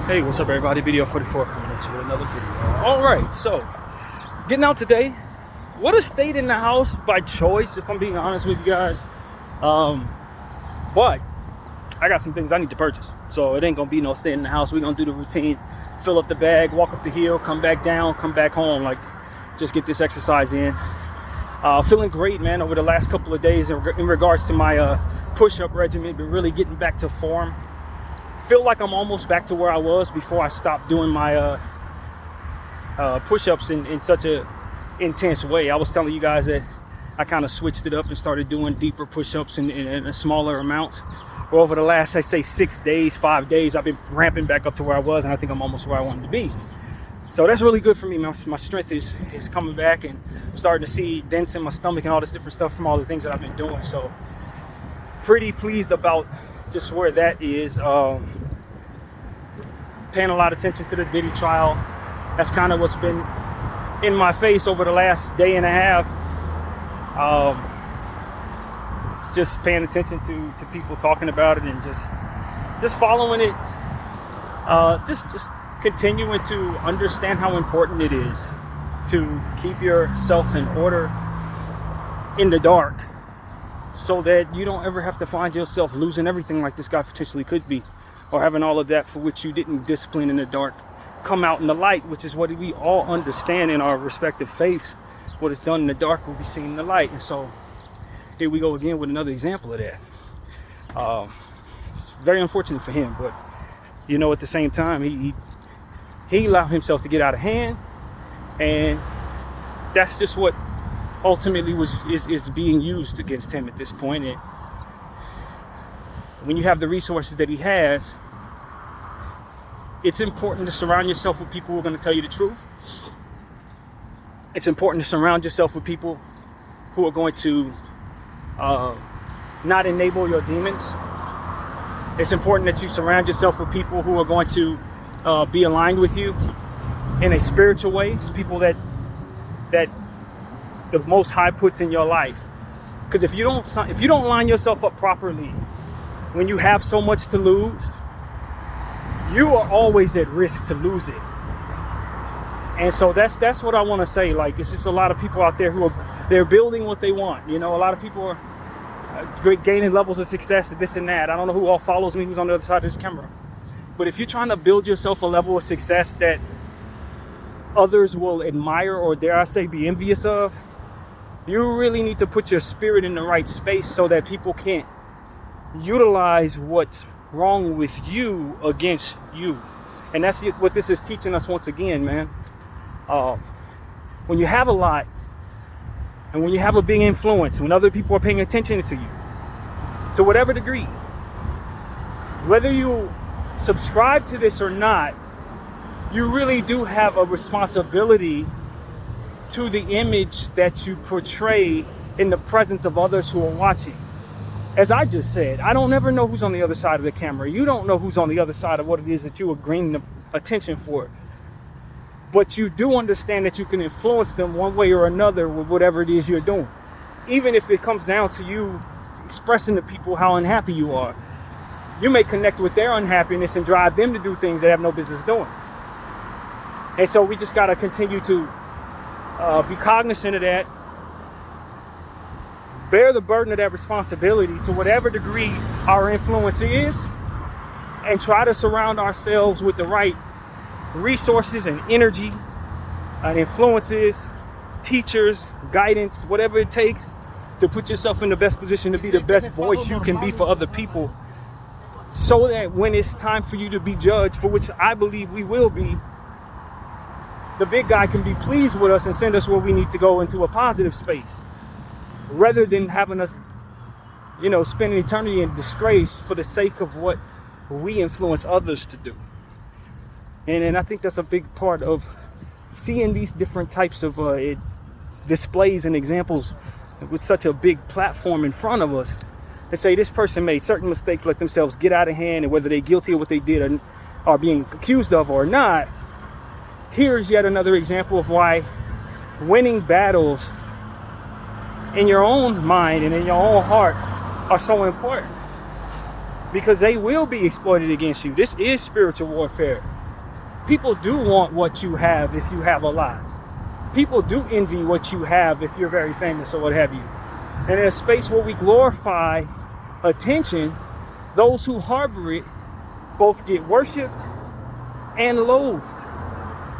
Hey, what's up everybody? Bdf 44 coming into another video. Alright, so getting out today. Would have stayed in the house by choice, if I'm being honest with you guys. But I got some things I need to purchase. So it ain't gonna be no staying in the house. We're gonna do the routine, fill up the bag, walk up the hill, come back down, come back home, like just get this exercise in. Feeling great, man, over the last couple of days in regards to my push-up regimen. Been really getting back to form. Feel like I'm almost back to where I was before I stopped doing my push-ups in such a intense way. I was telling you guys that I kind of switched it up and started doing deeper push-ups in a smaller amounts. Well, over the last, I say 5 days, I've been ramping back up to where I was, and I think I'm almost where I wanted to be. So that's really good for me. My strength is coming back, and I'm starting to see dents in my stomach and all this different stuff from all the things that I've been doing. So pretty pleased about just where that is. Paying a lot of attention to the Diddy trial. That's kind of what's been in my face over the last day and a half. Just paying attention to people talking about it and just following it. Just continuing to understand how important it is to keep yourself in order in the dark, so that you don't ever have to find yourself losing everything like this guy potentially could be, or having all of that for which you didn't discipline in the dark come out in the light, which is what we all understand in our respective faiths. What is done in the dark will be seen in the light. And so here we go again with another example of that. It's very unfortunate for him, but you know, at the same time, he allowed himself to get out of hand, and that's just what ultimately is being used against him at this point. And when you have the resources that he has, it's important to surround yourself with people who are going to tell you the truth. It's important to surround yourself with people who are going to not enable your demons. It's important that you surround yourself with people who are going to be aligned with you in a spiritual way. It's people that the Most High puts in your life. Because if you don't line yourself up properly, when you have so much to lose, you are always at risk to lose it. And so that's what I want to say. Like, it's just a lot of people out there who they're building what they want. You know, a lot of people are gaining levels of success and this and that. I don't know who all follows me, who's on the other side of this camera. But if you're trying to build yourself a level of success that others will admire, or dare I say be envious of, you really need to put your spirit in the right space so that people can't utilize what's wrong with you against you. And that's what this is teaching us once again, man. When you have a lot, and when you have a big influence, when other people are paying attention to you, to whatever degree, whether you subscribe to this or not, you really do have a responsibility to the image that you portray in the presence of others who are watching. As I just said, I don't ever know who's on the other side of the camera. You don't know who's on the other side of what it is that you are gaining attention for. But you do understand that you can influence them one way or another with whatever it is you're doing. Even if it comes down to you expressing to people how unhappy you are. You may connect with their unhappiness and drive them to do things they have no business doing. And so we just got to continue to be cognizant of that. Bear the burden of that responsibility to whatever degree our influence is, and try to surround ourselves with the right resources and energy and influences, teachers, guidance, whatever it takes to put yourself in the best position to be the best voice you can be for other people, so that when it's time for you to be judged, for which I believe we will be, the big guy can be pleased with us and send us where we need to go, into a positive space, rather than having us, you know, spend an eternity in disgrace for the sake of what we influence others to do. And I think that's a big part of seeing these different types of displays and examples with such a big platform in front of us, and say this person made certain mistakes, let themselves get out of hand, and whether they're guilty of what they did or are being accused of or not. Here's yet another example of why winning battles in your own mind and in your own heart are so important, because they will be exploited against you. This is spiritual warfare. People do want what you have if you have a lot. People do envy what you have if you're very famous or what have you. And in a space where we glorify attention, those who harbor it both get worshipped and loathed.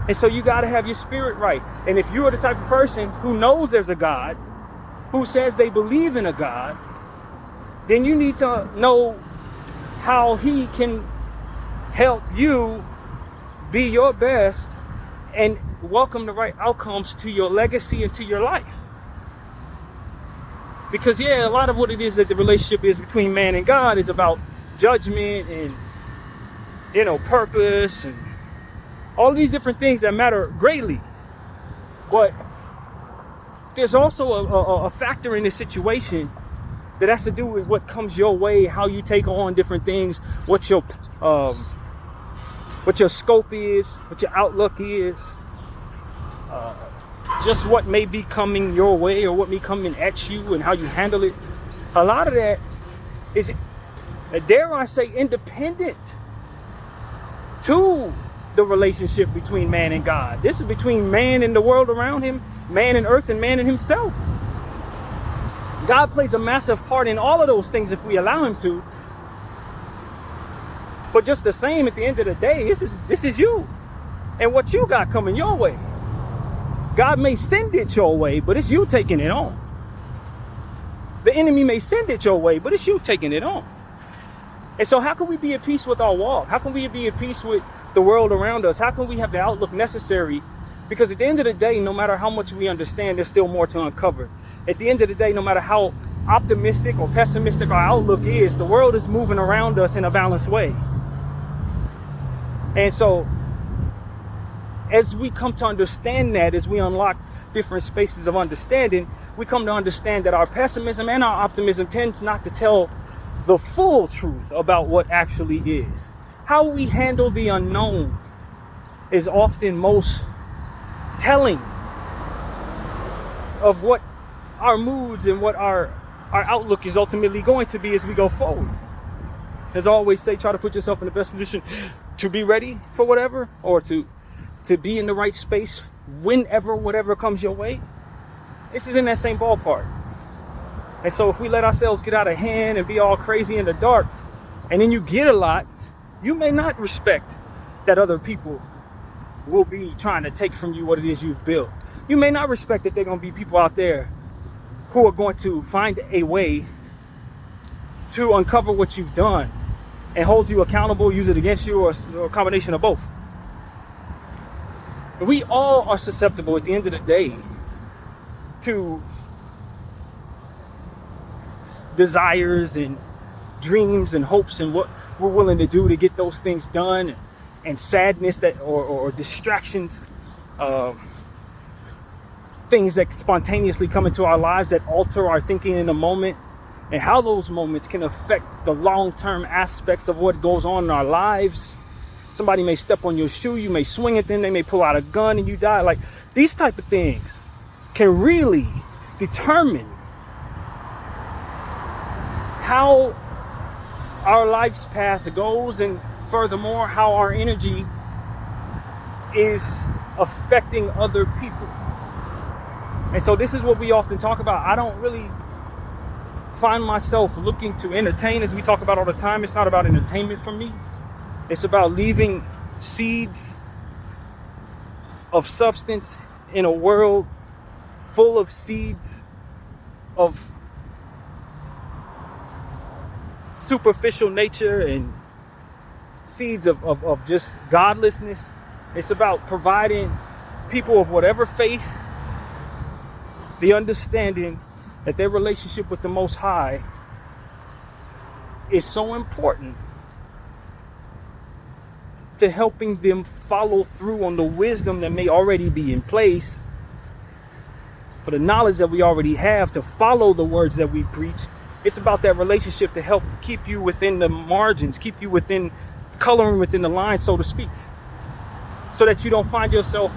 And so you got to have your spirit right. And if you are the type of person who knows there's a God, who says they believe in a God, then you need to know how he can help you be your best and welcome the right outcomes to your legacy and to your life. Because yeah, a lot of what it is that the relationship is between man and God is about judgment and, you know, purpose and all of these different things that matter greatly. But there's also a factor in this situation that has to do with what comes your way, how you take on different things, what your scope is, what your outlook is, just what may be coming your way or what may be coming at you and how you handle it. A lot of that is, dare I say, independent to the relationship between man and God. This is between man and the world around him, man and earth, and man and himself. God plays a massive part in all of those things if we allow him to. But just the same, at the end of the day, this is you and what you got coming your way. God may send it your way, but it's you taking it on. The enemy may send it your way, but it's you taking it on. And so how can we be at peace with our walk? How can we be at peace with the world around us? How can we have the outlook necessary? Because at the end of the day, no matter how much we understand, there's still more to uncover. At the end of the day, no matter how optimistic or pessimistic our outlook is, the world is moving around us in a balanced way. And so as we come to understand that, as we unlock different spaces of understanding, we come to understand that our pessimism and our optimism tends not to tell the full truth about what actually is. How we handle the unknown is often most telling of what our moods and what our outlook is ultimately going to be as we go forward. As I always say, try to put yourself in the best position to be ready for whatever, or to be in the right space whenever whatever comes your way. This is in that same ballpark. And so if we let ourselves get out of hand and be all crazy in the dark, and then you get a lot, you may not respect that other people will be trying to take from you what it is you've built. You may not respect that there are going to be people out there who are going to find a way to uncover what you've done and hold you accountable, use it against you, or a combination of both. We all are susceptible at the end of the day to desires and dreams and hopes and what we're willing to do to get those things done, and sadness that or distractions, things that spontaneously come into our lives that alter our thinking in the moment, and how those moments can affect the long-term aspects of what goes on in our lives. Somebody may step on your shoe, you may swing at them, they may pull out a gun and you die. Like, these type of things can really determine how our life's path goes, and furthermore, how our energy is affecting other people. And so this is what we often talk about. I don't really find myself looking to entertain, as we talk about all the time. It's not about entertainment for me. It's about leaving seeds of substance in a world full of seeds of superficial nature and seeds of just godlessness. It's about providing people of whatever faith the understanding that their relationship with the Most High is so important to helping them follow through on the wisdom that may already be in place, for the knowledge that we already have to follow the words that we preach. It's about that relationship to help keep you within the margins, keep you within coloring within the lines, so to speak, so that you don't find yourself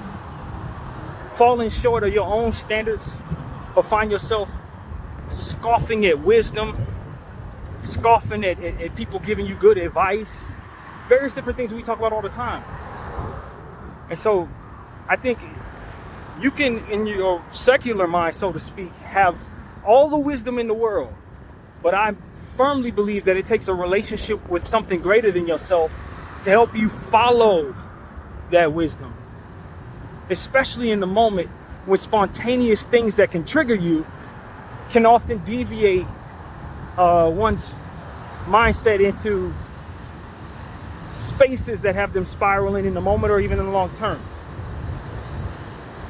falling short of your own standards, or find yourself scoffing at wisdom, scoffing at people giving you good advice, various different things we talk about all the time. And so I think you can, in your secular mind, so to speak, have all the wisdom in the world. But I firmly believe that it takes a relationship with something greater than yourself to help you follow that wisdom. Especially in the moment when spontaneous things that can trigger you can often deviate one's mindset into spaces that have them spiraling in the moment or even in the long term,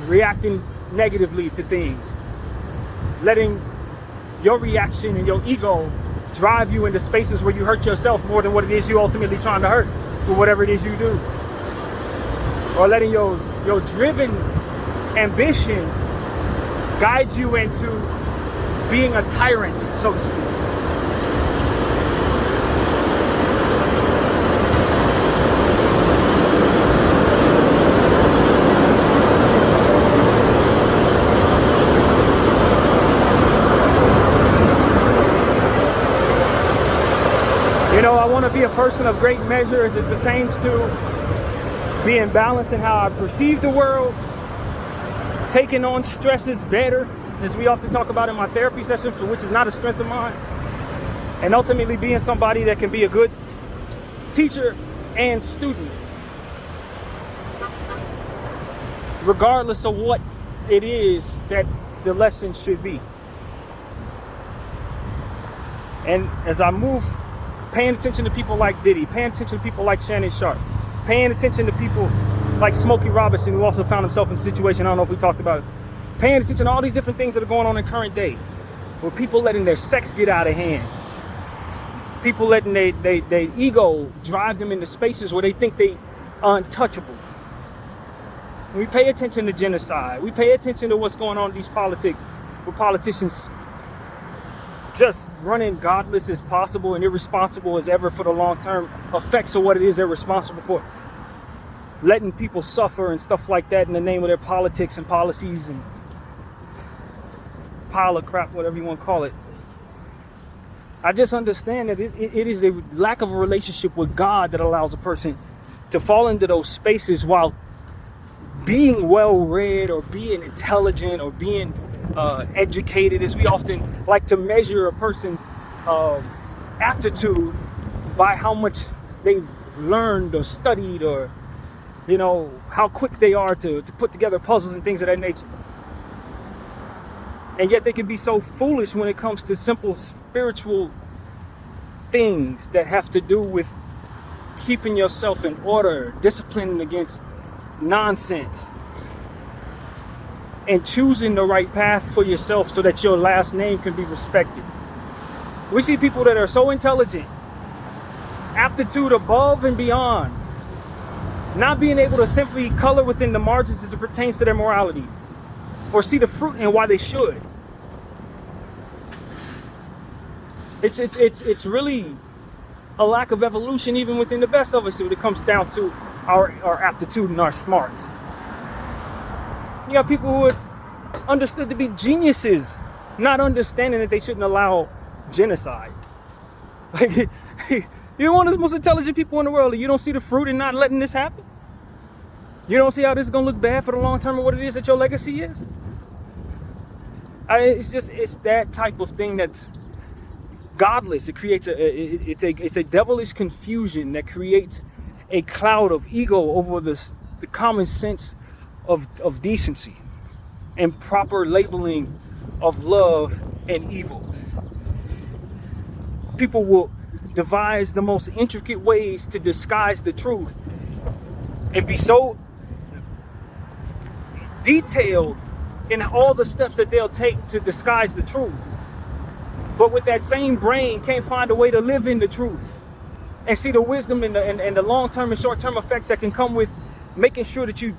reacting negatively to things, letting your reaction and your ego drive you into spaces where you hurt yourself more than what it is you ultimately trying to hurt with whatever it is you do, or letting your driven ambition guide you into being a tyrant, so to speak. You know, I want to be a person of great measure as it pertains to being balanced in how I perceive the world, taking on stresses better, as we often talk about in my therapy sessions, which is not a strength of mine, and ultimately being somebody that can be a good teacher and student, regardless of what it is that the lesson should be. And as I move, paying attention to people like Diddy, paying attention to people like Shannon Sharp, paying attention to people like Smokey Robinson, who also found himself in a situation, I don't know if we talked about it, paying attention to all these different things that are going on in current day, with people letting their sex get out of hand, people letting their ego drive them into spaces where they think they are untouchable. We pay attention to genocide. We pay attention to what's going on in these politics, with politicians just running godless as possible and irresponsible as ever for the long-term effects of what it is they're responsible for. Letting people suffer and stuff like that in the name of their politics and policies and pile of crap, whatever you want to call it. I just understand that it is a lack of a relationship with God that allows a person to fall into those spaces while being well-read or being intelligent or being educated, as we often like to measure a person's aptitude by how much they've learned or studied, or you know, how quick they are to put together puzzles and things of that nature. And yet they can be so foolish when it comes to simple spiritual things that have to do with keeping yourself in order, disciplining against nonsense, and choosing the right path for yourself so that your last name can be respected. We see people that are so intelligent, aptitude above and beyond, not being able to simply color within the margins as it pertains to their morality, or see the fruit in why they should. It's really a lack of evolution even within the best of us when it comes down to our aptitude and our smarts. You got people who are understood to be geniuses, not understanding that they shouldn't allow genocide. Like, you're one of the most intelligent people in the world, and you don't see the fruit in not letting this happen? You don't see how this is going to look bad for the long term of what it is that your legacy is? It's that type of thing that's godless. It creates it's a devilish confusion that creates a cloud of ego over the common sense of decency and proper labeling of love and evil. People will devise the most intricate ways to disguise the truth and be so detailed in all the steps that they'll take to disguise the truth, but with that same brain can't find a way to live in the truth and see the wisdom and the long-term and short-term effects that can come with making sure that you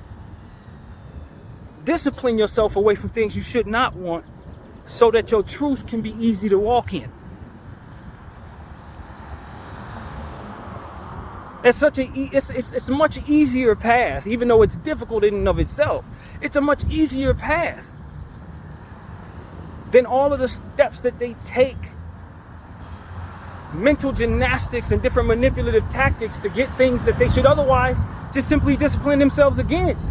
discipline yourself away from things you should not want, so that your truth can be easy to walk in. It's a much easier path, even though it's difficult in and of itself. It's a much easier path than all of the steps that they take, mental gymnastics and different manipulative tactics to get things that they should otherwise just simply discipline themselves against.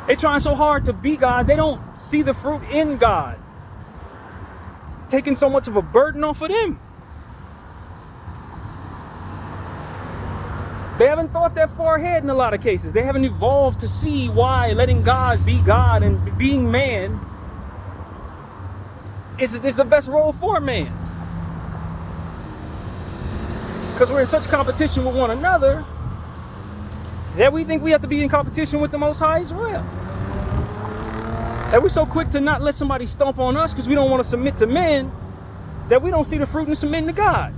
They're trying so hard to be God, they don't see the fruit in God, taking so much of a burden off of them. They haven't thought that far ahead in a lot of cases. They haven't evolved to see why letting God be God and being man is the best role for man. Because we're in such competition with one another that we think we have to be in competition with the Most High as well. And we're so quick to not let somebody stomp on us because we don't want to submit to men that we don't see the fruit in submitting to God.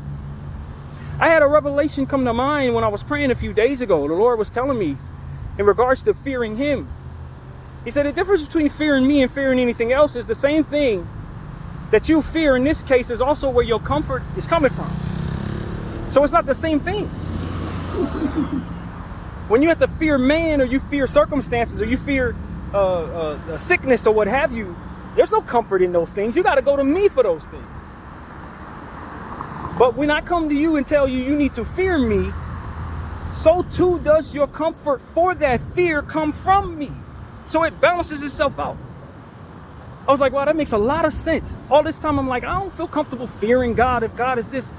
I had a revelation come to mind when I was praying a few days ago. The Lord was telling me in regards to fearing Him. He said the difference between fearing me and fearing anything else is the same thing that you fear in this case is also where your comfort is coming from. So it's not the same thing. When you have to fear man, or you fear circumstances, or you fear a sickness or what have you, there's no comfort in those things. You got to go to me for those things. But when I come to you and tell you you need to fear me, so too does your comfort for that fear come from me. So it balances itself out. I was like, wow, that makes a lot of sense. All this time I'm like, I don't feel comfortable fearing God. If God is this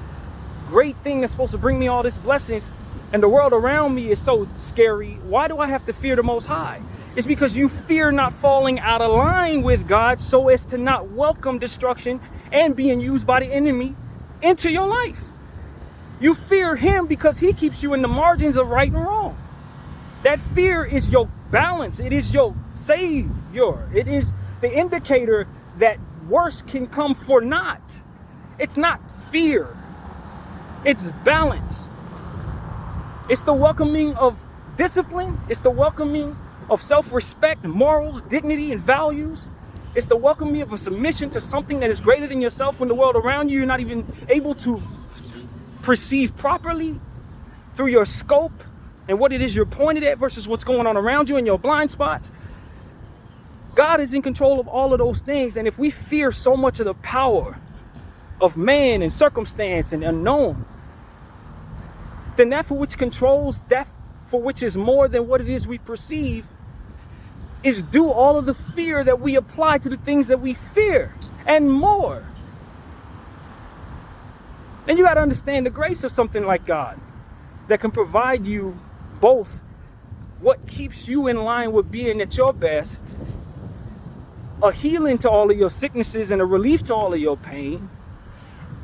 great thing that's supposed to bring me all these blessings and the world around me is so scary, why do I have to fear the Most High? It's because you fear not falling out of line with God so as to not welcome destruction and being used by the enemy into your life. You fear Him because He keeps you in the margins of right and wrong. That fear is your balance. It is your savior. It is the indicator that worse can come for naught. It's not fear. It's balance. It's the welcoming of discipline. It's the welcoming of self-respect, morals, dignity, and values. It's the welcoming of a submission to something that is greater than yourself when the world around you you're not even able to perceive properly through your scope and what it is you're pointed at versus what's going on around you in your blind spots. God is in control of all of those things. And if we fear so much of the power of man and circumstance and unknown, then that for which controls, that for which is more than what it is we perceive, is due all of the fear that we apply to the things that we fear and more. And you got to understand the grace of something like God that can provide you both what keeps you in line with being at your best, a healing to all of your sicknesses and a relief to all of your pain,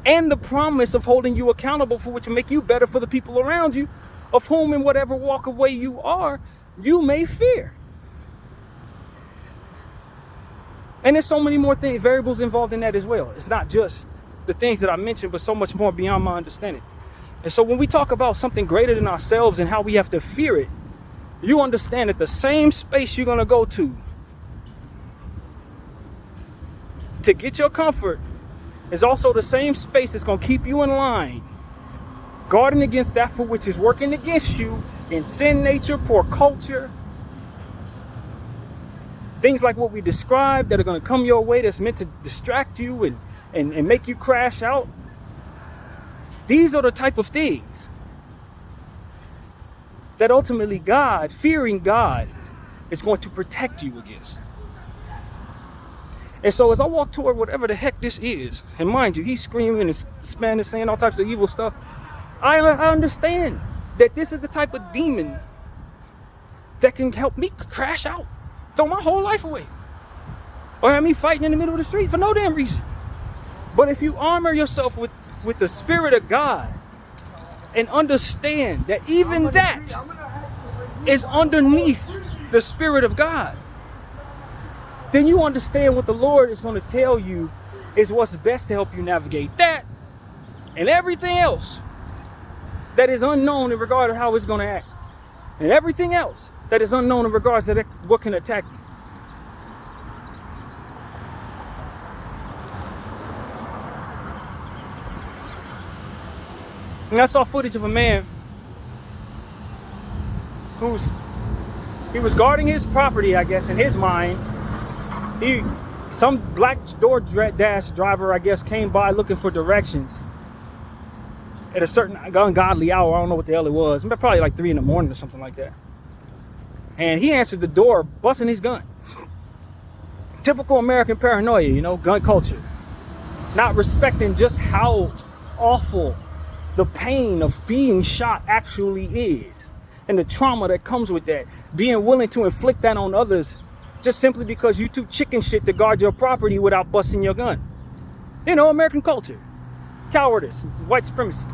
and the promise of holding you accountable for which will make you better for the people around you, of whom in whatever walk of way you are, you may fear. And there's so many more things, variables involved in that as well. It's not just the things that I mentioned, but so much more beyond my understanding. And so when we talk about something greater than ourselves and how we have to fear it, you understand that the same space you're going to go to get your comfort is also the same space that's going to keep you in line, guarding against that for which is working against you in sin nature, poor culture, things like what we described that are going to come your way that's meant to distract you and make you crash out. These are the type of things that ultimately God, fearing God, is going to protect you against. And so as I walk toward whatever the heck this is, and mind you, he's screaming in Spanish, saying all types of evil stuff, I understand that this is the type of demon that can help me crash out, throw my whole life away, or have me fighting in the middle of the street for no damn reason. But if you armor yourself with the Spirit of God and understand that even that is underneath the Spirit of God, then you understand what the Lord is going to tell you is what's best to help you navigate that and everything else that is unknown in regard to how it's going to act, and everything else that is unknown in regards to what can attack you. And I saw footage of a man he was guarding his property, I guess, in his mind. Some black DoorDash driver, I guess, came by looking for directions. at a certain ungodly hour. I don't know what the hell it was. Probably like 3 a.m. or something like that. And he answered the door, busting his gun. Typical American paranoia, you know, gun culture. Not respecting just how awful the pain of being shot actually is. And the trauma that comes with that. Being willing to inflict that on others just simply because you too chicken shit to guard your property without busting your gun. You know, American culture. Cowardice, white supremacy.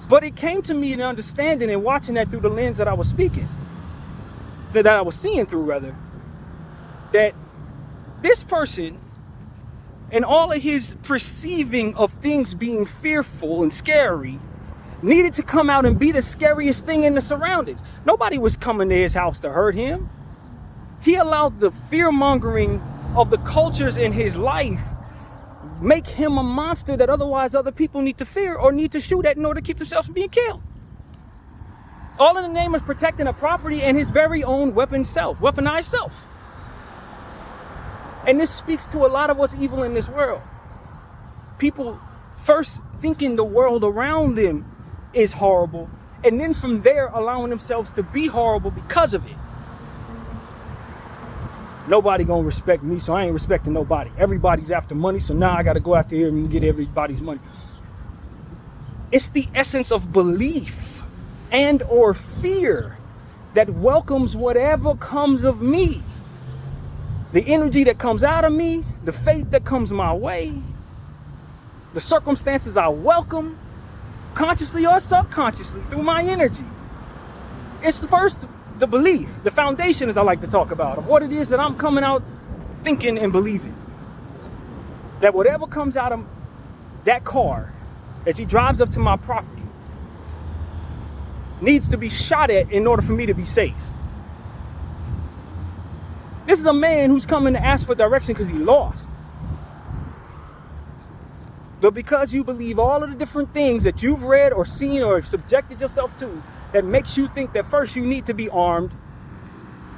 But it came to me an understanding and watching that through the lens that I was speaking, that I was seeing through rather, that this person and all of his perceiving of things being fearful and scary needed to come out and be the scariest thing in the surroundings. Nobody was coming to his house to hurt him. He allowed the fear-mongering of the cultures in his life make him a monster that otherwise other people need to fear or need to shoot at in order to keep themselves from being killed. All in the name of protecting a property and his very own weaponized self. And this speaks to a lot of what's evil in this world. People first thinking the world around them is horrible, and then from there allowing themselves to be horrible because of it. Nobody gonna respect me, so I ain't respecting nobody. Everybody's after money, so now I gotta go after here and get everybody's money. It's the essence of belief and or fear that welcomes whatever comes of me. The energy that comes out of me, the faith that comes my way, the circumstances I welcome, consciously or subconsciously through my energy. It's the belief, the foundation, as I like to talk about, of what it is that I'm coming out thinking and believing. That whatever comes out of that car as he drives up to my property needs to be shot at in order for me to be safe. This is a man who's coming to ask for direction because he lost. But because you believe all of the different things that you've read or seen or subjected yourself to, that makes you think that first you need to be armed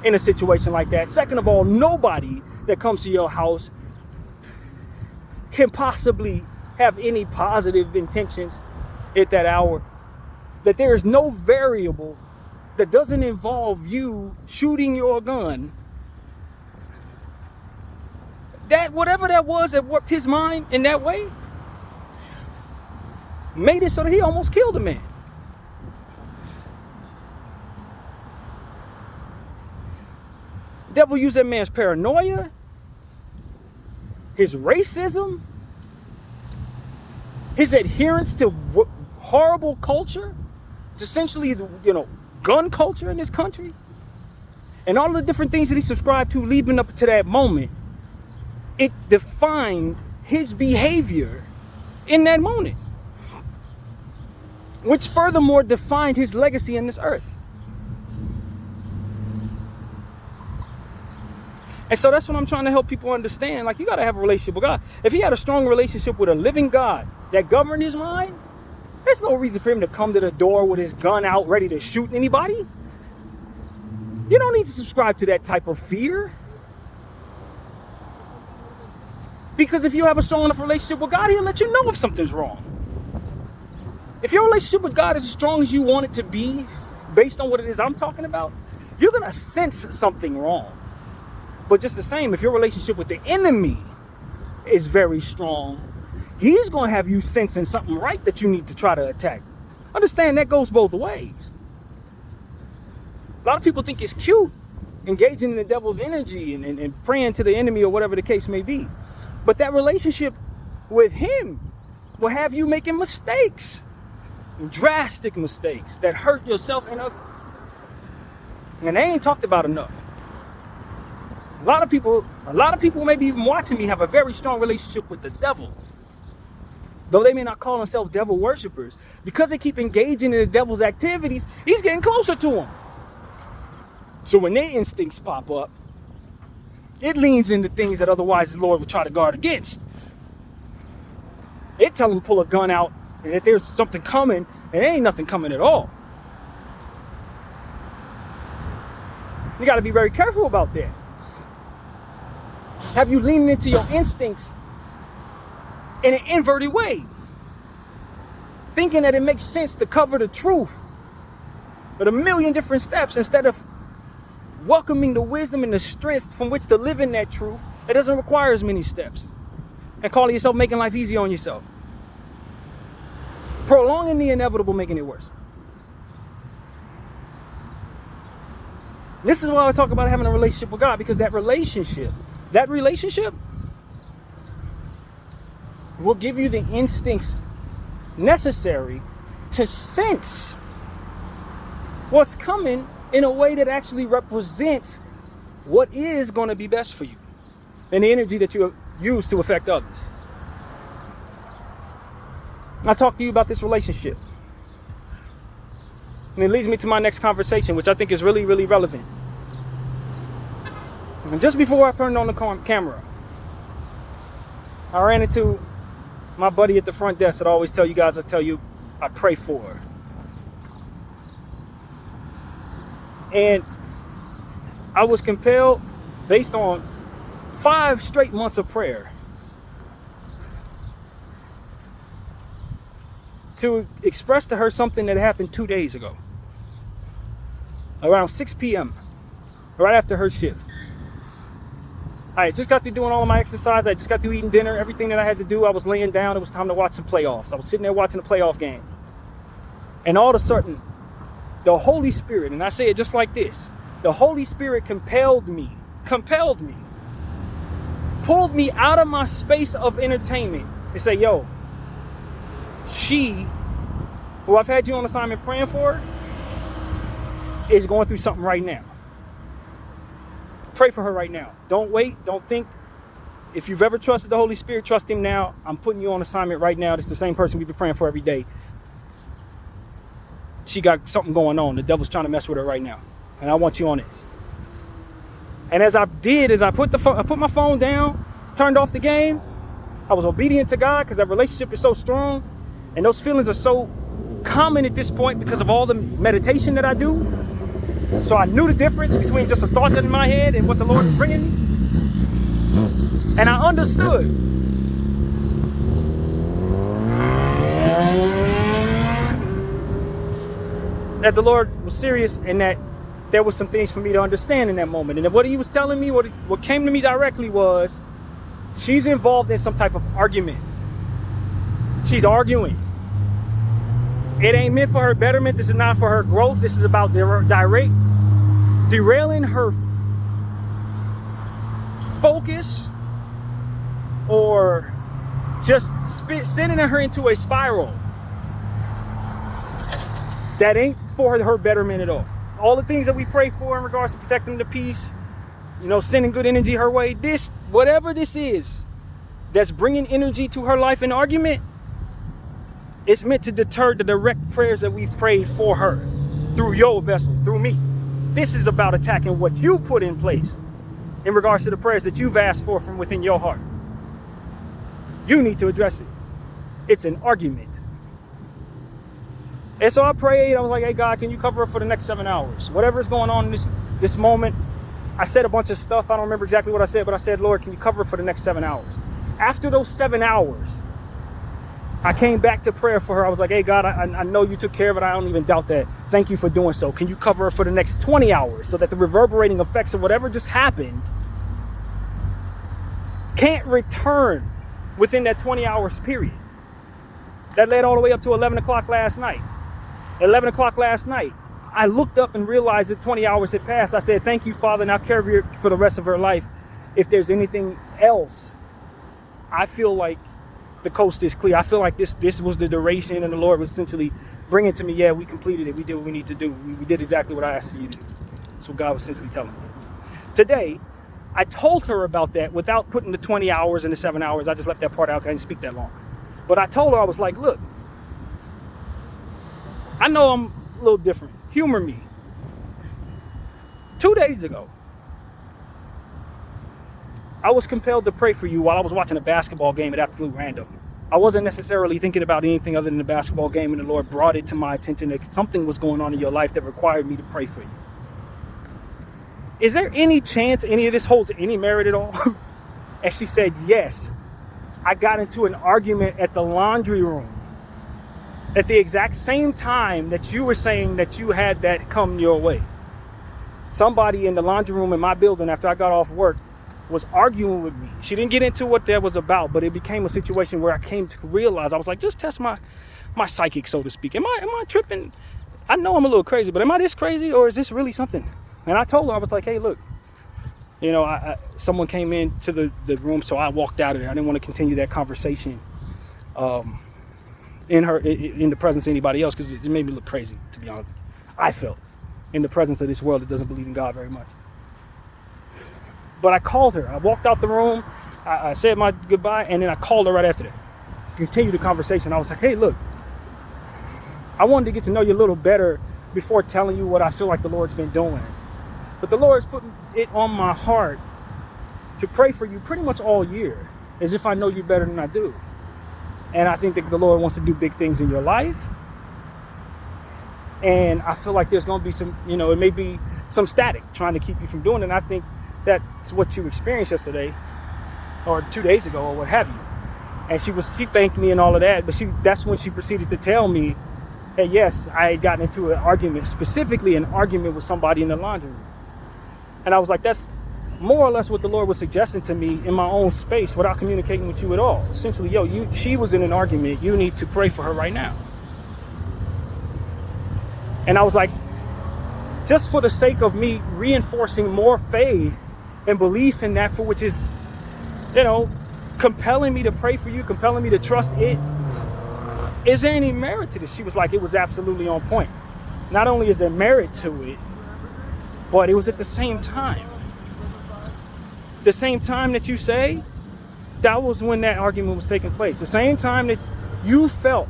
in a situation like that. Second of all, nobody that comes to your house can possibly have any positive intentions at that hour. That there is no variable that doesn't involve you shooting your gun. That whatever that was that warped his mind in that way made it so that he almost killed a man. The devil used that man's paranoia, his racism, his adherence to horrible culture, essentially, you know, gun culture in this country, and all the different things that he subscribed to leading up to that moment. It defined his behavior in that moment, which furthermore defined his legacy in this earth. And so that's what I'm trying to help people understand. Like, you got to have a relationship with God. If he had a strong relationship with a living God that governed his mind, there's no reason for him to come to the door with his gun out ready to shoot anybody. You don't need to subscribe to that type of fear. Because if you have a strong enough relationship with God, he'll let you know if something's wrong. If your relationship with God is as strong as you want it to be, based on what it is I'm talking about, you're going to sense something wrong. But just the same, if your relationship with the enemy is very strong, he's going to have you sensing something right that you need to try to attack. Understand that goes both ways. A lot of people think it's cute engaging in the devil's energy and praying to the enemy or whatever the case may be. But that relationship with him will have you making mistakes, drastic mistakes that hurt yourself and others. And they ain't talked about enough. A lot of people maybe even watching me have a very strong relationship with the devil. Though they may not call themselves devil worshipers, because they keep engaging in the devil's activities, he's getting closer to them. So when their instincts pop up, it leans into things that otherwise the Lord would try to guard against. It tell them to pull a gun out, and that there's something coming, and there ain't nothing coming at all. You got to be very careful about that. Have you leaning into your instincts in an inverted way? thinking that it makes sense to cover the truth with a million different steps instead of welcoming the wisdom and the strength from which to live in that truth. It doesn't require as many steps. And calling yourself making life easy on yourself. Prolonging the inevitable, making it worse. This is why I talk about having a relationship with God, because that relationship will give you the instincts necessary to sense what's coming in a way that actually represents what is going to be best for you and the energy that you use to affect others. I talk to you about this relationship, and it leads me to my next conversation, which I think is really, really relevant. And just before I turned on the camera, I ran into my buddy at the front desk that I always tell you guys, I pray for. And I was compelled, based on 5 straight months of prayer, to express to her something that happened 2 days ago, around 6 p.m., right after her shift. I just got through doing all of my exercise. I just got through eating dinner. Everything that I had to do, I was laying down. It was time to watch some playoffs. I was sitting there watching the playoff game. And all of a sudden, the Holy Spirit, and I say it just like this, the Holy Spirit compelled me, pulled me out of my space of entertainment and say, yo, she, who I've had you on assignment praying for, is going through something right now. Pray for her right now. Don't wait. Don't think. If you've ever trusted the Holy Spirit, trust him now. I'm putting you on assignment right now. This is the same person we've been praying for every day. She got something going on. The devil's trying to mess with her right now. And I want you on it. And as I put my phone down, turned off the game, I was obedient to God, because that relationship is so strong. And those feelings are so common at this point because of all the meditation that I do. So I knew the difference between just a thought that's in my head and what the Lord is bringing me. And I understood that the Lord was serious and that there was some things for me to understand in that moment. And what he was telling me, what came to me directly was, she's involved in some type of argument. She's arguing. It ain't meant for her betterment. This is not for her growth. This is about derailing her focus, or just sending her into a spiral that ain't for her betterment at all. All the things that we pray for in regards to protecting the peace, sending good energy her way, whatever this is that's bringing energy to her life in argument, it's meant to deter the direct prayers that we've prayed for her through your vessel, through me. This is about attacking what you put in place in regards to the prayers that you've asked for from within your heart. You need to address it. It's an argument. And so I prayed. I was like, hey, God, can you cover her for the next 7 hours? Whatever is going on in this moment. I said a bunch of stuff. I don't remember exactly what I said, but I said, Lord, can you cover her for the next 7 hours? After those 7 hours, I came back to prayer for her. I was like, hey, God, I know you took care of it. I don't even doubt that. Thank you for doing so. Can you cover her for the next 20 hours so that the reverberating effects of whatever just happened can't return within that 20 hours period? That led all the way up to 11 o'clock last night. 11 o'clock last night, I looked up and realized that 20 hours had passed. I said, thank you, Father, and I'll carry her for the rest of her life. If there's anything else, I feel like the coast is clear. I feel like this was the duration, and the Lord was essentially bringing to me, yeah, we completed it. We did what we need to do. We did exactly what I asked you to do. That's what God was essentially telling me. Today, I told her about that without putting the 20 hours and the 7 hours. I just left that part out because I didn't speak that long. But I told her, I was like, look, I know I'm a little different. Humor me. 2 days ago, I was compelled to pray for you while I was watching a basketball game at absolute random. I wasn't necessarily thinking about anything other than the basketball game, and the Lord brought it to my attention that something was going on in your life that required me to pray for you. Is there any chance any of this holds any merit at all? And she said, yes. I got into an argument at the laundry room at the exact same time that you were saying that you had that come your way. Somebody in the laundry room in my building after I got off work was arguing with me. She didn't get into what that was about, but it became a situation where I came to realize, I was like, just test my psychic, so to speak. Am I tripping? I know I'm a little crazy, but am I this crazy, or is this really something? And I told her, I was like, hey, look, you know, someone came into the room, so I walked out of there. I didn't want to continue that conversation in the presence of anybody else, because it made me look crazy, to be honest. I felt in the presence of this world that doesn't believe in God very much. But I called her. I walked out the room. I said my goodbye, and then I called her right after that. Continued the conversation. I was like, hey, look, I wanted to get to know you a little better before telling you what I feel like the Lord's been doing. But the Lord's putting it on my heart to pray for you pretty much all year, as if I know you better than I do. And I think that the Lord wants to do big things in your life. And I feel like there's going to be some, you know, it may be some static trying to keep you from doing it. And I think that's what you experienced yesterday or 2 days ago or what have you. And she thanked me and all of that. But that's when she proceeded to tell me, hey, yes, I had gotten into an argument, specifically an argument with somebody in the laundry room. And I was like, that's more or less what the Lord was suggesting to me in my own space without communicating with you at all. Essentially, she was in an argument. You need to pray for her right now. And I was like, just for the sake of me reinforcing more faith and belief in that for which is, you know, compelling me to pray for you, compelling me to trust it, is there any merit to this? She was like, it was absolutely on point. Not only is there merit to it, but it was at the same time. The same time that you say, that was when that argument was taking place. The same time that you felt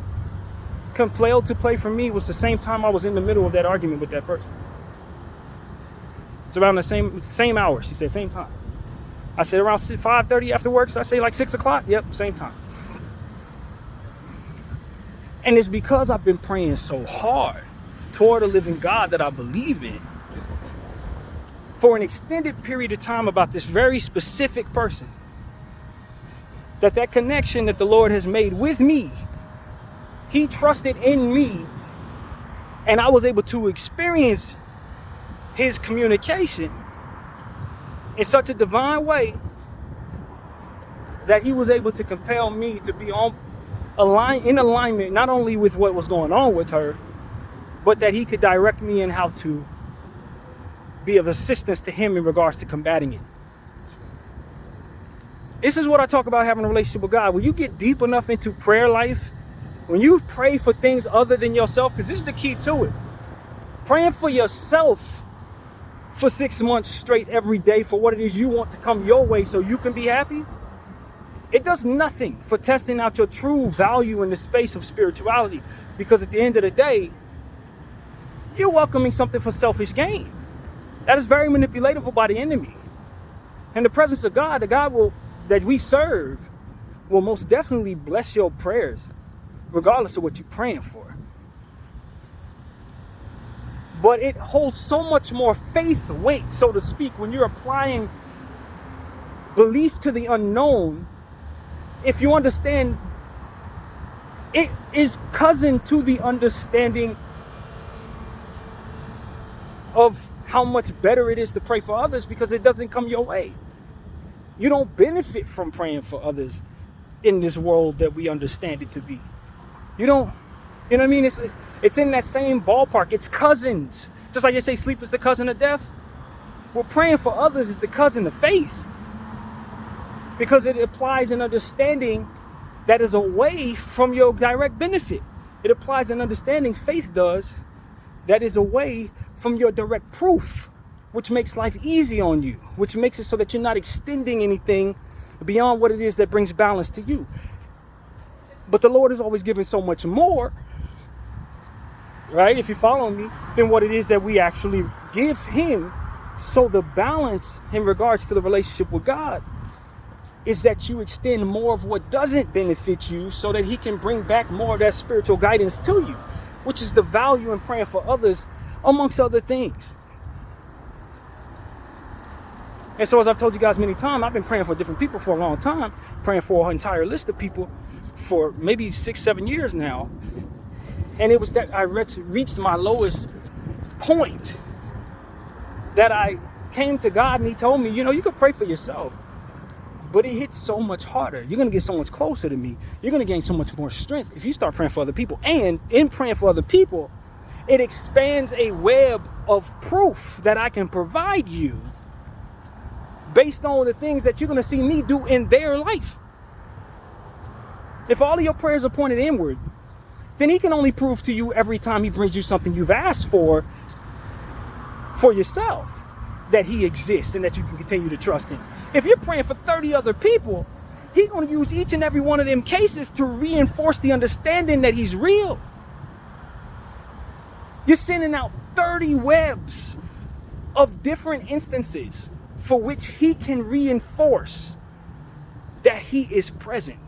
compelled to pray for me was the same time I was in the middle of that argument with that person. It's around the same hour, she said, same time. I said around 5:30 after work, so I say like 6 o'clock. Yep, same time. And it's because I've been praying so hard toward a living God that I believe in for an extended period of time about this very specific person, that connection that the Lord has made with me, he trusted in me, and I was able to experience his communication in such a divine way that he was able to compel me to be in alignment, not only with what was going on with her, but that he could direct me in how to be of assistance to him in regards to combating it. This is what I talk about having a relationship with God. When you get deep enough into prayer life, when you pray for things other than yourself, because this is the key to it. Praying for yourself for 6 months straight every day for what it is you want to come your way so you can be happy, it does nothing for testing out your true value in the space of spirituality. Because at the end of the day, you're welcoming something for selfish gain. That is very manipulatable by the enemy. In the presence of God, the God that we serve will most definitely bless your prayers, regardless of what you're praying for. But it holds so much more faith weight, so to speak, when you're applying belief to the unknown. If you understand, it is cousin to the understanding of how much better it is to pray for others, because it doesn't come your way. You don't benefit from praying for others in this world that we understand it to be. You don't, you know what I mean? It's in that same ballpark. It's cousins. Just like you say sleep is the cousin of death. Well, praying for others is the cousin of faith, because it applies an understanding that is away from your direct benefit. It applies an understanding, faith does, that is away from your direct proof, which makes life easy on you, which makes it so that you're not extending anything beyond what it is that brings balance to you. But the Lord is always giving so much more, right? If you follow me, than what it is that we actually give him. So the balance in regards to the relationship with God is that you extend more of what doesn't benefit you so that he can bring back more of that spiritual guidance to you, which is the value in praying for others, amongst other things. And so, as I've told you guys many times, I've been praying for different people for a long time, praying for an entire list of people for maybe 6-7 years now. And it was that I reached my lowest point that I came to God, and he told me, you could pray for yourself, but it hits so much harder. You're going to get so much closer to me. You're going to gain so much more strength if you start praying for other people. And in praying for other people, it expands a web of proof that I can provide you based on the things that you're going to see me do in their life. If all of your prayers are pointed inward, then he can only prove to you every time he brings you something you've asked for yourself, that he exists and that you can continue to trust him. If you're praying for 30 other people, he's going to use each and every one of them cases to reinforce the understanding that he's real. You're sending out 30 webs of different instances for which he can reinforce that he is present.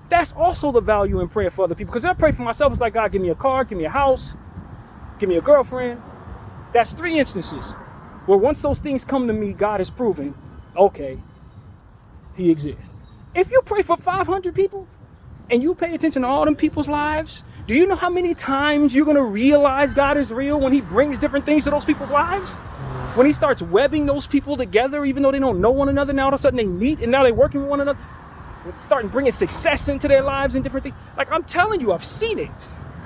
That's also the value in praying for other people. Because I pray for myself, it's like, God, give me a car, give me a house, give me a girlfriend. That's 3 instances where once those things come to me, God has proven, okay, he exists. If you pray for 500 people and you pay attention to all them people's lives, do you know how many times you're going to realize God is real when he brings different things to those people's lives? When he starts webbing those people together, even though they don't know one another, now all of a sudden they meet and now they're working with one another, starting bringing success into their lives and different things. Like, I'm telling you, I've seen it.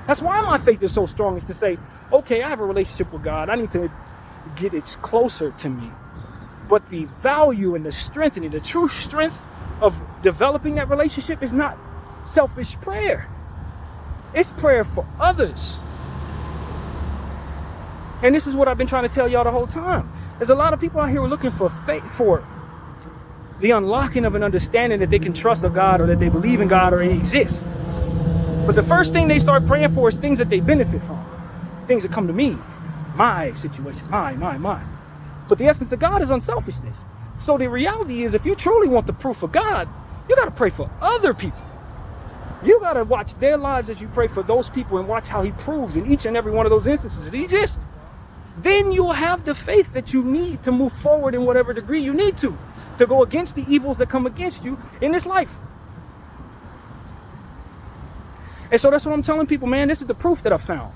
That's why my faith is so strong, is to say, okay, I have a relationship with God. I need to get it closer to me. But the value and the strengthening, the true strength of developing that relationship is not selfish prayer. It's prayer for others. And this is what I've been trying to tell y'all the whole time. There's a lot of people out here looking for faith, for the unlocking of an understanding that they can trust of God, or that they believe in God, or he exists. But the first thing they start praying for is things that they benefit from. Things that come to me. My situation. Mine. But the essence of God is unselfishness. So the reality is, if you truly want the proof of God, you got to pray for other people. You got to watch their lives as you pray for those people, and watch how he proves in each and every one of those instances that he exists. Then you'll have the faith that you need to move forward in whatever degree you need to go against the evils that come against you in this life. And so that's what I'm telling people, man. This is the proof that I found.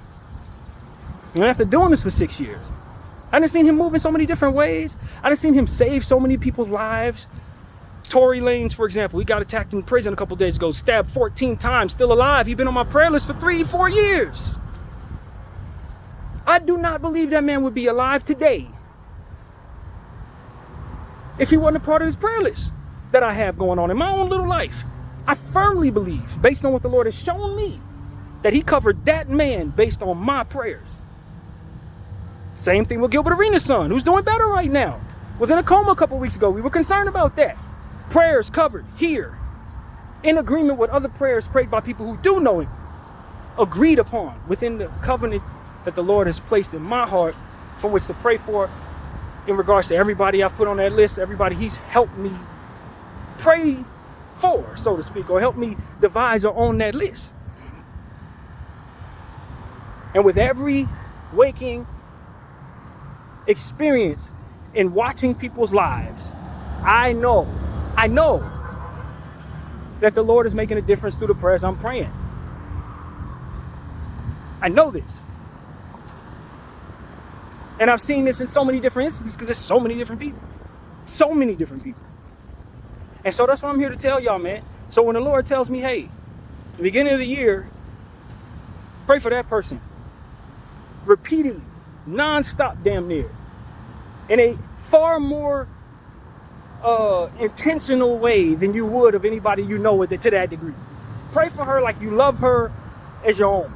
And after doing this for 6 years, I done seen him move in so many different ways. I done seen him save so many people's lives. Tory Lanez, for example, he got attacked in prison a couple days ago, stabbed 14 times, still alive. He's been on my prayer list for 3-4 years. I do not believe that man would be alive today if he wasn't a part of this prayer list that I have going on in my own little life. I firmly believe, based on what the Lord has shown me, that he covered that man based on my prayers. Same thing with Gilbert Arenas' son, who's doing better right now. Was in a coma a couple weeks ago. We were concerned about that. Prayers covered here, in agreement with other prayers prayed by people who do know him, agreed upon within the covenant that the Lord has placed in my heart for which to pray for, in regards to everybody I've put on that list, everybody he's helped me pray for, so to speak, or help me devise or own that list. And with every waking experience in watching people's lives, I know that the Lord is making a difference through the prayers I'm praying. I know this. And I've seen this in so many different instances, because there's so many different people. So many different people. And so that's what I'm here to tell y'all, man. So when the Lord tells me, hey, at the beginning of the year, pray for that person, repeatedly, non-stop damn near, in a far more intentional way than you would of anybody you know to that degree. Pray for her like you love her as your own.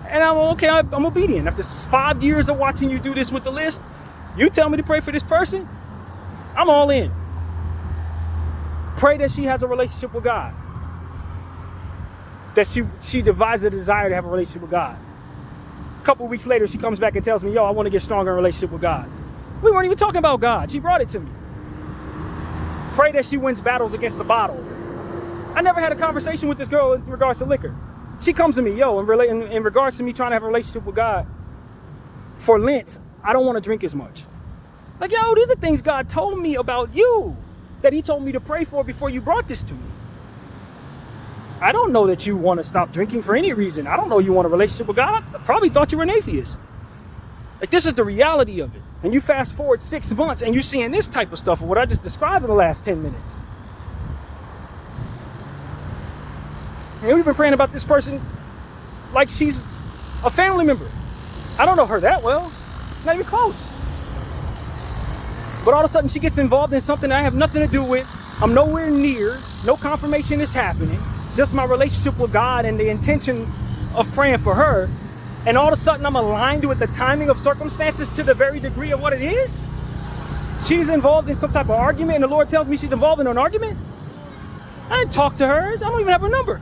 And I'm obedient. After 5 years of watching you do this with the list, you tell me to pray for this person, I'm all in. Pray that she has a relationship with God. That she divides a desire to have a relationship with God. A couple weeks later, she comes back and tells me, yo, I want to get stronger in a relationship with God. We weren't even talking about God. She brought it to me. Pray that she wins battles against the bottle. I never had a conversation with this girl in regards to liquor. She comes to me, yo, in regards to me trying to have a relationship with God, for Lent, I don't want to drink as much. Like, yo, these are things God told me about you, that he told me to pray for before you brought this to me. I don't know that you want to stop drinking for any reason. I don't know you want a relationship with God. I probably thought you were an atheist. Like, this is the reality of it. And you fast forward 6 months and you're seeing this type of stuff of what I just described in the last 10 minutes. And we've been praying about this person like she's a family member. I don't know her that well. Not even close. But all of a sudden she gets involved in something I have nothing to do with. I'm nowhere near. No confirmation is happening. Just my relationship with God and the intention of praying for her. And all of a sudden I'm aligned with the timing of circumstances to the very degree of what it is. She's involved in some type of argument and the Lord tells me she's involved in an argument. I didn't talk to her. I don't even have her number.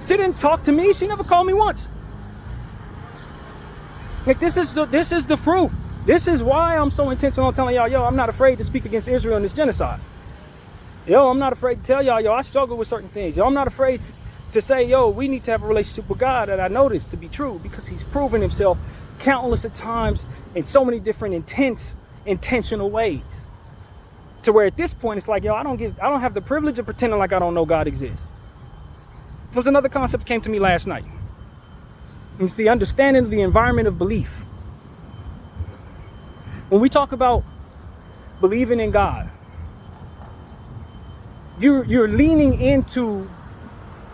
She didn't talk to me. She never called me once. Like, this is the proof. This is why I'm so intentional on telling y'all, yo, I'm not afraid to speak against Israel and this genocide. Yo, I'm not afraid to tell y'all, yo, I struggle with certain things. Yo, I'm not afraid to say, yo, we need to have a relationship with God, and I know this to be true because he's proven himself countless of times in so many different intentional ways. To where at this point it's like, yo, I don't have the privilege of pretending like I don't know God exists. There was another concept that came to me last night. It's the understanding of the environment of belief. When we talk about believing in God, you're leaning into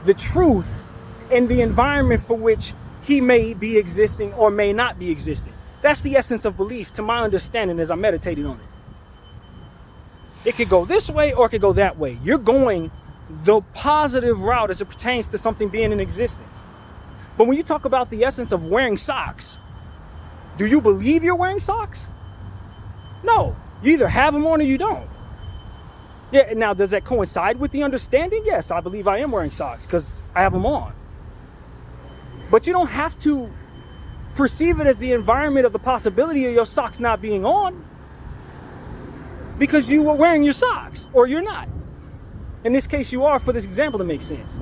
the truth and the environment for which he may be existing or may not be existing. That's the essence of belief, to my understanding, as I meditated on it. It could go this way or it could go that way. You're going the positive route as it pertains to something being in existence. But when you talk about the essence of wearing socks, do you believe you're wearing socks? No. You either have them on or you don't. Yeah, now does that coincide with the understanding? Yes, I believe I am wearing socks because I have them on. But you don't have to perceive it as the environment of the possibility of your socks not being on, because you were wearing your socks or you're not. In this case, you are, for this example to make sense.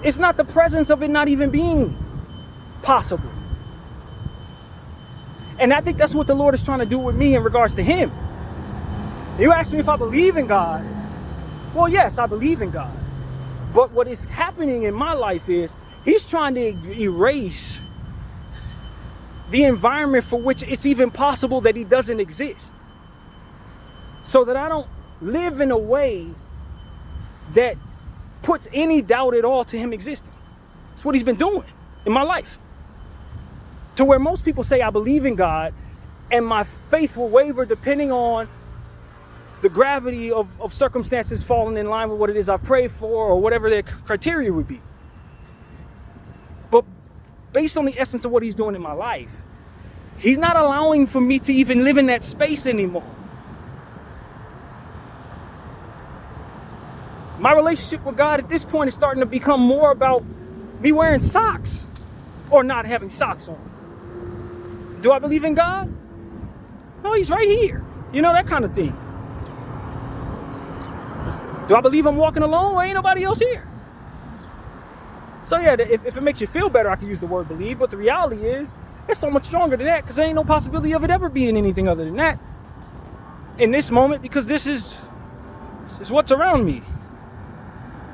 It's not the presence of it not even being possible. And I think that's what the Lord is trying to do with me in regards to him. You ask me if I believe in God. Well, yes, I believe in God. But what is happening in my life is he's trying to erase the environment for which it's even possible that he doesn't exist. So that I don't live in a way that puts any doubt at all to him existing. That's what he's been doing in my life. To where most people say I believe in God and my faith will waver depending on the gravity of circumstances falling in line with what it is I pray for or whatever their criteria would be. But based on the essence of what he's doing in my life, he's not allowing for me to even live in that space anymore. My relationship with God at this point is starting to become more about me wearing socks or not having socks on. Do I believe in God? No, he's right here. You know, that kind of thing. Do I believe I'm walking alone or ain't nobody else here? So yeah, if it makes you feel better, I can use the word believe, but the reality is it's so much stronger than that, because there ain't no possibility of it ever being anything other than that in this moment, because this is what's around me.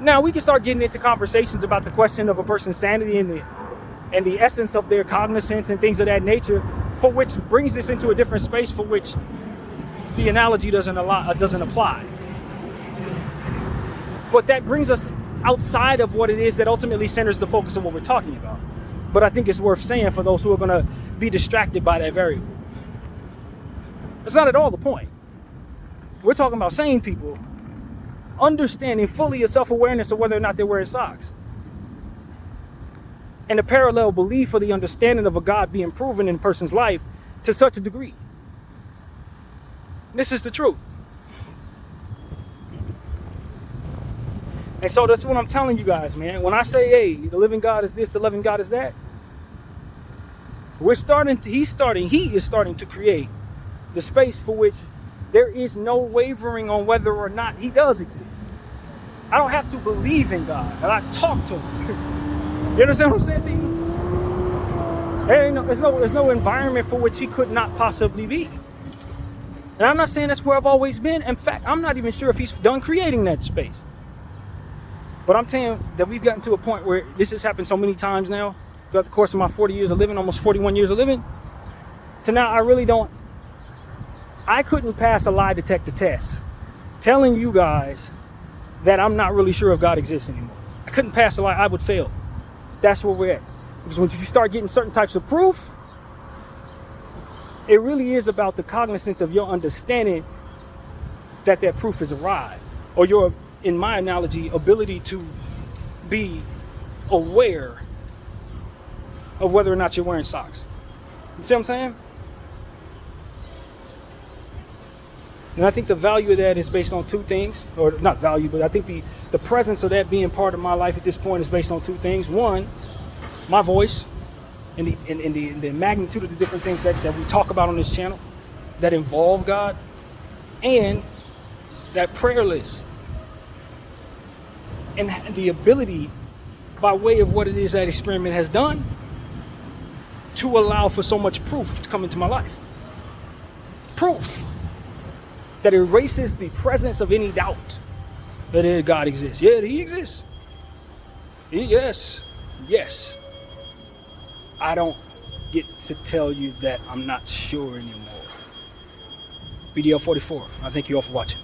Now we can start getting into conversations about the question of a person's sanity and the essence of their cognizance and things of that nature, for which brings this into a different space for which the analogy doesn't apply. But that brings us outside of what it is that ultimately centers the focus of what we're talking about. But I think it's worth saying for those who are going to be distracted by that variable. That's not at all the point. We're talking about sane people understanding fully a self-awareness of whether or not they're wearing socks. And a parallel belief or the understanding of a God being proven in a person's life to such a degree. This is the truth. And so that's what I'm telling you guys, man. When I say, hey, the living God is this, the living God is that, he is starting to create the space for which there is no wavering on whether or not he does exist. I don't have to believe in God, and I talk to him. You understand what I'm saying to you? There's no environment for which he could not possibly be. And I'm not saying that's where I've always been. In fact, I'm not even sure if he's done creating that space. But I'm telling you that we've gotten to a point where this has happened so many times now, throughout the course of my 40 years of living, almost 41 years of living, to now I couldn't pass a lie detector test telling you guys that I'm not really sure if God exists anymore. I couldn't pass a lie, I would fail. That's where we're at. Because once you start getting certain types of proof, it really is about the cognizance of your understanding that proof has arrived. Or your, in my analogy, ability to be aware of whether or not you're wearing socks. You see what I'm saying? And I think the value of that is based on two things, or not value, but I think the presence of that being part of my life at this point is based on two things. One, my voice and the magnitude of the different things that we talk about on this channel that involve God, and that prayer list, and the ability, by way of what it is that experiment has done, to allow for so much proof to come into my life. Proof that erases the presence of any doubt that God exists. Yeah, He exists. Yes. I don't get to tell you that I'm not sure anymore. Bdf 44. I thank you all for watching.